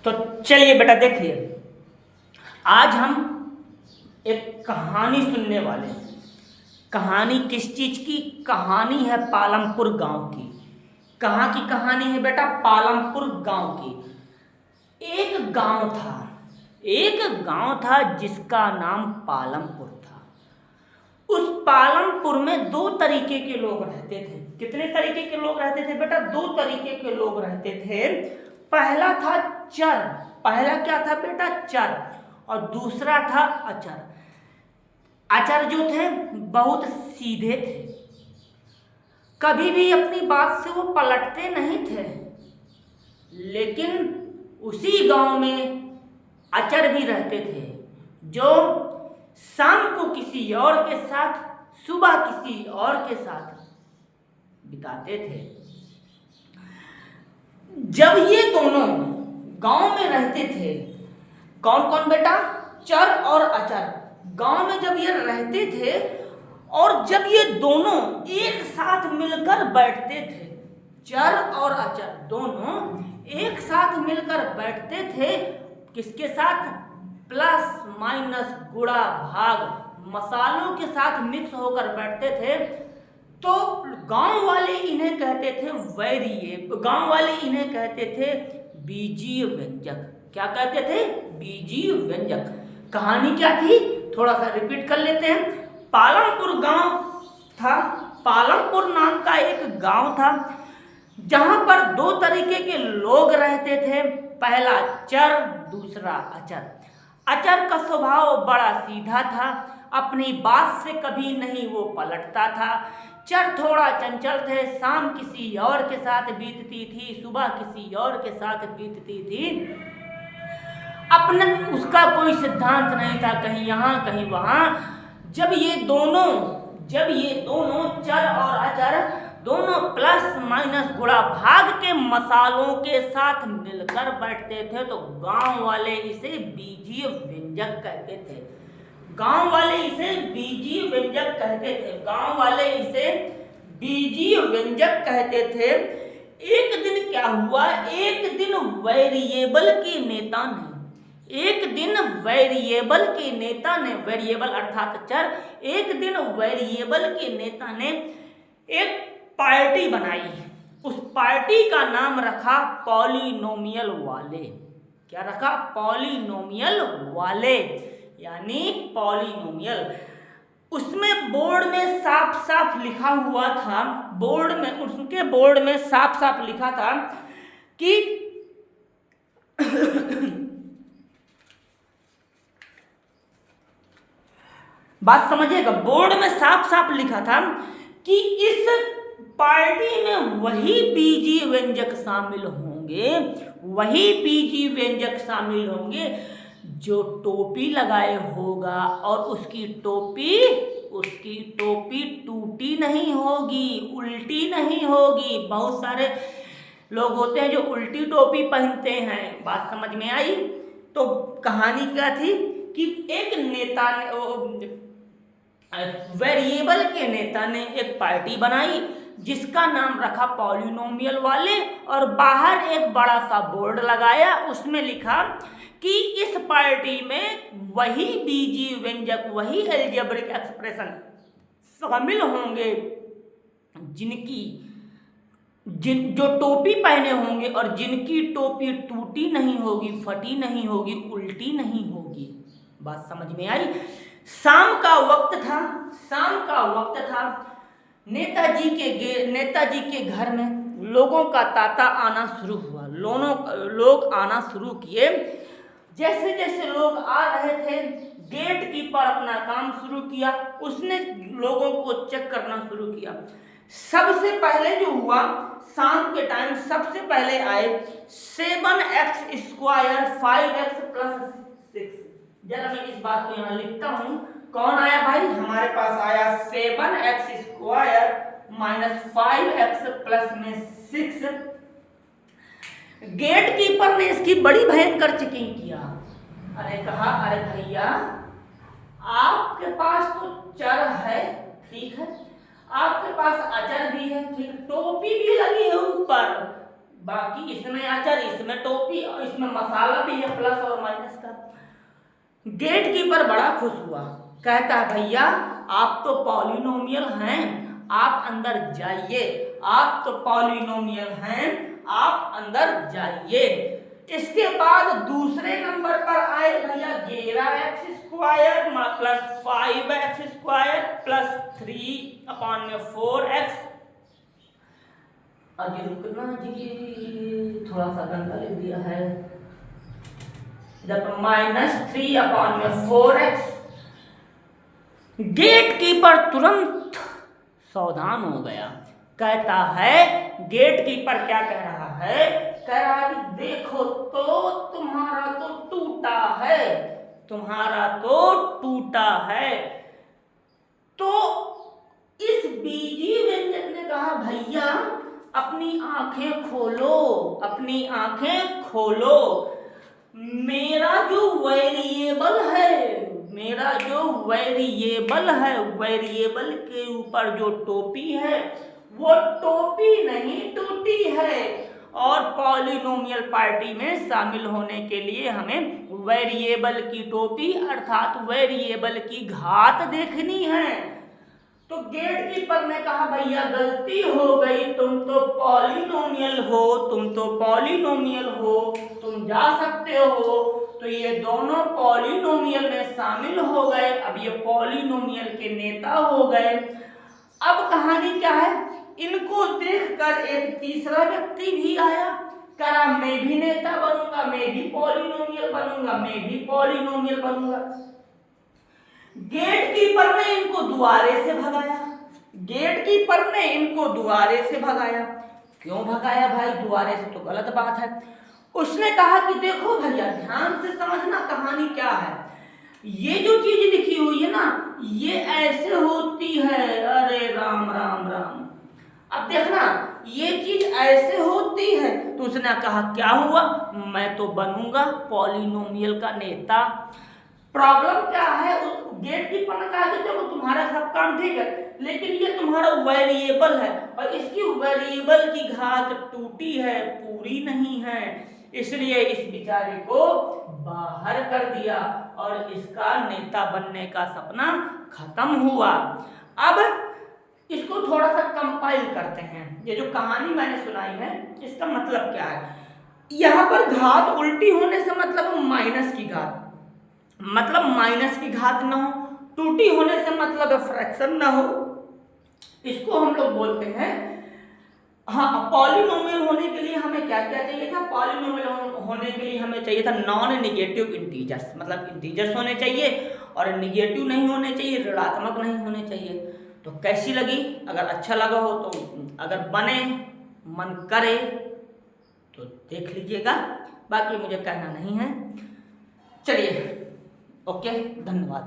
तो चलिए बेटा देखिए, आज हम एक कहानी सुनने वाले हैं। कहानी किस चीज की? कहानी है पालमपुर गांव की। कहाँ की कहानी है बेटा? पालमपुर गांव की। एक गांव था जिसका नाम पालमपुर था। उस पालमपुर में दो तरीके के लोग रहते थे। कितने तरीके के लोग रहते थे बेटा? दो तरीके के लोग रहते थे। पहला था चर। पहला क्या था बेटा? चर। और दूसरा था अचर। अचर जो थे बहुत सीधे थे, कभी भी अपनी बात से वो पलटते नहीं थे। लेकिन उसी गांव में अचर भी रहते थे, जो शाम को किसी और के साथ, सुबह किसी और के साथ बिताते थे। जब ये दोनों गांव में रहते थे, कौन कौन बेटा? चर और अचर गांव में जब ये रहते थे, और जब ये दोनों एक साथ मिलकर बैठते थे, चर और अचर दोनों एक साथ मिलकर बैठते थे। किसके साथ? प्लस माइनस गुणा भाग मसालों के साथ मिक्स होकर बैठते थे। तो गांव वाले इन्हें कहते थे गांव वाले इन्हें कहते थे बीजीय व्यंजक। क्या कहते थे? बीजीय व्यंजक। कहानी क्या थी? थोड़ा सा रिपीट कर लेते हैं। पालमपुर गांव था। पालमपुर नाम का एक गांव था जहां पर दो तरीके के लोग रहते थे। पहला चर, दूसरा अचर। अचर का स्वभाव बड़ा सीधा था, अपनी बात से कभी नहीं वो पलटता था। चर थोड़ा चंचल थे, शाम किसी और के साथ बीतती थी, सुबह किसी और के साथ बीतती थी। अपने उसका कोई सिद्धांत नहीं था, कहीं यहाँ कहीं वहाँ। जब ये दोनों चर और अचर दोनों प्लस माइनस गुणा भाग के मसालों के साथ मिलकर बैठते थे, तो गांव वाले इसे बीजीय व्यंजक कहते थे। गांव वाले इसे बीजीय व्यंजक कहते थे। गांव वाले इसे बीजीय व्यंजक कहते थे। एक दिन क्या हुआ? एक दिन वेरिएबल के वेरिएबल अर्थात चर, एक दिन वेरिएबल के नेता ने एक पार्टी बनाई। उस पार्टी का नाम रखा पॉलिनोमियल वाले। क्या रखा? पॉलिनोमियल वाले, यानी पॉलिनोमियल। उसमें बोर्ड में साफ साफ लिखा हुआ था, उनके बोर्ड में साफ साफ लिखा था कि बात समझिएगा, बोर्ड में साफ साफ लिखा था कि इस पार्टी में वही बीजीय व्यंजक शामिल होंगे जो टोपी लगाए होगा, और उसकी टोपी टूटी नहीं होगी, उल्टी नहीं होगी। बहुत सारे लोग होते हैं जो उल्टी टोपी पहनते हैं। बात समझ में आई? तो कहानी क्या थी कि एक नेता ने, वेरिएबल के नेता ने एक पार्टी बनाई जिसका नाम रखा पॉलिनोमियल वाले, और बाहर एक बड़ा सा बोर्ड लगाया। उसमें लिखा कि इस पार्टी में वही बीजीय व्यंजक, वही अलजेब्रिक एक्सप्रेशन शामिल होंगे जो टोपी पहने होंगे, और जिनकी टोपी टूटी नहीं होगी, फटी नहीं होगी, उल्टी नहीं होगी। बात समझ में आई? शाम का वक्त था। नेताजी के घर में लोगों का तांता आना शुरू हुआ। लोग आना शुरू किए। जैसे जैसे लोग आ रहे थे, गेट कीपर अपना काम शुरू किया। उसने लोगों को चेक करना शुरू किया। सबसे पहले जो हुआ, शाम के टाइम सबसे पहले आए 7x² 5x + 6। जरा मैं इस बात को यहाँ लिखता हूँ। कौन आया भाई? हमारे पास आया 7x² - 5x + 6। गेट कीपर ने इसकी बड़ी भयंकर चेकिंग किया। कहा अरे भैया, आपके पास तो चर है, ठीक है, आपके पास अचर भी है, ठीक, टोपी भी लगी है ऊपर, बाकी इसमें अचर, इसमें टोपी और इसमें मसाला भी है प्लस और माइनस का। गेट कीपर बड़ा खुश हुआ, कहता है भैया आप तो पॉलिनोमियल हैं, आप अंदर जाइए, आप तो पॉलिनोमियल हैं, आप अंदर जाइए। इसके बाद दूसरे नंबर पर आए भैया 11x² plus 5x² plus 3/4x। अजी रुकना जी, थोड़ा सा गंदा लिख दिया है, जब -3/4x। गेट कीपर तुरंत सावधान हो गया, कहता है, गेट कीपर क्या कह रहा है, कह रहा है कि देखो तो तुम्हारा तो टूटा है, तुम्हारा तो टूटा है। तो इस बीजी व्यंजक ने कहा भैया अपनी आंखें खोलो, अपनी आंखें खोलो, मेरा जो वेरिएबल है, मेरा जो वेरिएबल है, वेरिएबल के ऊपर जो टोपी है वो टोपी नहीं टूटी है। और पॉलिनोमियल पार्टी में शामिल होने के लिए हमें वेरिएबल की टोपी अर्थात वेरिएबल की घात देखनी है। तो गेट कीपर ने कहा भैया गलती हो गई, तुम तो पॉलिनोमियल हो, तुम तो पॉलिनोमियल हो, तुम जा सकते हो। तो ये दोनों पॉलिनोमियल में शामिल हो गए, अब ये पॉलिनोमियल के नेता हो गए। अब कहानी क्या है, इनको देखकर एक तीसरा व्यक्ति भी आया, कहा मैं भी नेता बनूंगा, मैं भी पॉलिनोमियल बनूंगा, मैं भी पॉलिनोमियल बनूंगा। गेट कीपर ने इनको दुआरे से भगाया, गेट कीपर ने इनको दुआरे से भगाया। क्यों भगाया भाई, दुआरे से तो गलत बात है। उसने कहा कि देखो भैया ध्यान से समझना कहानी क्या है, ये जो चीज लिखी हुई है ना ये ऐसे होती है, अरे राम राम राम। अब देखना ये चीज ऐसे होती है। तो उसने कहा क्या हुआ, मैं तो बनूंगा पॉलिनोमियल का नेता। प्रॉब्लम क्या है, गेट कीपर ने कहा कि देखो तुम्हारा सब काम ठीक है लेकिन ये तुम्हारा वेरिएबल है और इसकी वेरिएबल की घात टूटी है, पूरी नहीं है, इसलिए इस बेचारे को बाहर कर दिया और इसका नेता बनने का सपना खत्म हुआ। अब इसको थोड़ा सा कंपाइल करते हैं, ये जो कहानी मैंने सुनाई है इसका मतलब क्या है। यहाँ पर घात उल्टी होने से मतलब माइनस की घात, मतलब माइनस की घात ना हो, टूटी होने से मतलब फ्रैक्शन ना हो, इसको हम लोग बोलते हैं। हाँ, पॉलिनोमियल होने के लिए हमें क्या क्या चाहिए था, पॉलिनोमियल होने के लिए हमें चाहिए था नॉन नेगेटिव इंटीजर्स, मतलब इंटीजर्स होने चाहिए और नेगेटिव नहीं होने चाहिए, ऋणात्मक नहीं होने चाहिए। तो कैसी लगी, अगर अच्छा लगा हो तो अगर बने मन करे तो देख लीजिएगा, बाकी मुझे कहना नहीं है। चलिए ओके, धन्यवाद।